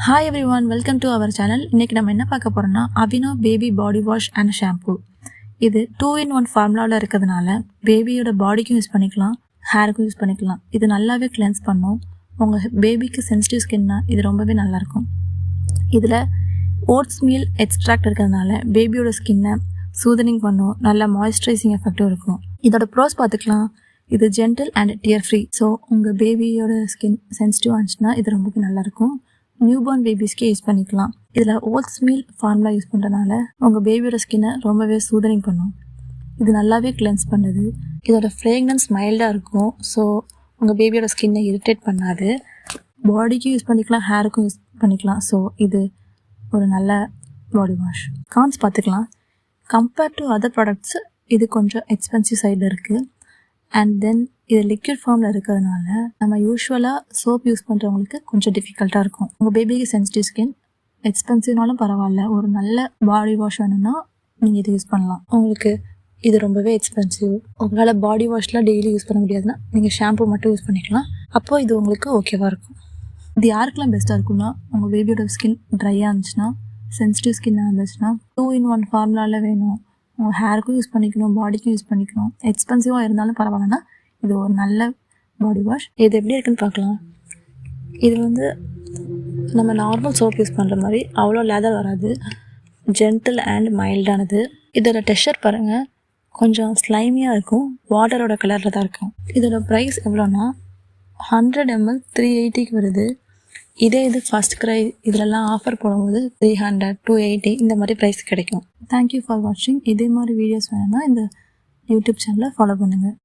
Hi everyone, welcome to our channel. இன்றைக்கி நம்ம என்ன பார்க்க போகிறோம்னா Aveeno baby body wash and shampoo. இது 2-in-1 ஃபார்முலாவில் இருக்கிறதுனால பேபியோட பாடிக்கும் யூஸ் பண்ணிக்கலாம், ஹேருக்கும் யூஸ் பண்ணிக்கலாம். இது நல்லாவே கிளென்ஸ் பண்ணும். உங்கள் பேபிக்கு சென்சிட்டிவ் ஸ்கின்னா இது ரொம்பவே நல்லாயிருக்கும். இதில் ஓட்ஸ் மீல் எக்ஸ்ட்ராக்ட் இருக்கிறதுனால பேபியோட ஸ்கின்னை சூதனிங் பண்ணும், நல்ல மாய்ஸ்சரைசிங் எஃபெக்டும் இருக்கும். இதோட ப்ரோஸ் பார்த்துக்கலாம். இது gentle and dear free. So உங்கள் பேபியோட ஸ்கின் சென்சிட்டிவ் ஆச்சுன்னா இது ரொம்பவே நல்லாயிருக்கும். நியூபார்ன் பேபிஸ்க்கே யூஸ் பண்ணிக்கலாம். இதில் ஓட்ஸ் மீல் ஃபார்முலா யூஸ் பண்ணுறதுனால உங்கள் பேபியோட ஸ்கின்னை ரொம்பவே சூதனிங் பண்ணும். இது நல்லாவே கிளென்ஸ் பண்ணுது. இதோட ஃப்ரேக்னன்ஸ் மைல்டாக இருக்கும். ஸோ உங்கள் பேபியோட ஸ்கின்னை இரிட்டேட் பண்ணாது. பாடிக்கும் யூஸ் பண்ணிக்கலாம், ஹேருக்கும் யூஸ் பண்ணிக்கலாம். ஸோ இது ஒரு நல்ல பாடி வாஷ். கான்ஸ் பார்த்துக்கலாம். கம்பேர்ட் டு அதர் ப்ராடக்ட்ஸ் இது கொஞ்சம் எக்ஸ்பென்சிவ் சைடில் இருக்குது. அண்ட் தென் இது லிக்விட் ஃபார்மில் இருக்கிறதுனால நம்ம யூஸ்வலாக சோப் யூஸ் பண்ணுறவங்களுக்கு கொஞ்சம் டிஃபிகல்ட்டாக இருக்கும். உங்கள் பேபிக்கு சென்சிட்டிவ் ஸ்கின் எக்ஸ்பென்சிவ்னாலும் பரவாயில்ல, ஒரு நல்ல பாடி வாஷ் வேணும்னா நீங்கள் இதை யூஸ் பண்ணலாம். உங்களுக்கு இது ரொம்பவே எக்ஸ்பென்சிவ், உங்களால் பாடி வாஷ்லாம் டெய்லி யூஸ் பண்ண முடியாதுன்னா நீங்கள் ஷாம்பு மட்டும் யூஸ் பண்ணிக்கலாம். அப்போது இது உங்களுக்கு ஓகேவாக இருக்கும். இது யாருக்கெல்லாம் பெஸ்ட்டாக இருக்கும்னா உங்கள் பேபியோட ஸ்கின் ட்ரையாக இருந்துச்சுன்னா, சென்சிட்டிவ் ஸ்கின்னாக இருந்துச்சுன்னா, 2-in-1 ஃபார்முலாவில் வேணும், உங்கள் ஹேருக்கும் யூஸ் பண்ணிக்கணும், பாடிக்கும் யூஸ் பண்ணிக்கணும், எக்ஸ்பென்சிவாக இருந்தாலும் பரவாயில்லன்னா இது ஒரு நல்ல பாடி வாஷ். இது எப்படி இருக்குன்னு பார்க்கலாம். இது நம்ம நார்மல் சோப் யூஸ் பண்ணுற மாதிரி அவ்வளோ லேதர் வராது, ஜென்டில் அண்ட் மைல்டானது. இதோட டெக்ஸ்சர் பாருங்கள், கொஞ்சம் ஸ்லைமியாக இருக்கும், வாட்டரோட கலரில் தான் இருக்கும். இதோட ப்ரைஸ் எவ்வளோன்னா 100 ml 380க்கு வருது. இது ஃபர்ஸ்ட் க்ரை இதிலெல்லாம் ஆஃபர் போடும்போது 300, 280 இந்த மாதிரி ப்ரைஸ் கிடைக்கும். தேங்க்யூ ஃபார் வாட்சிங். இதே மாதிரி வீடியோஸ் வேணும்னா இந்த யூடியூப் சேனலை ஃபாலோ பண்ணுங்கள்.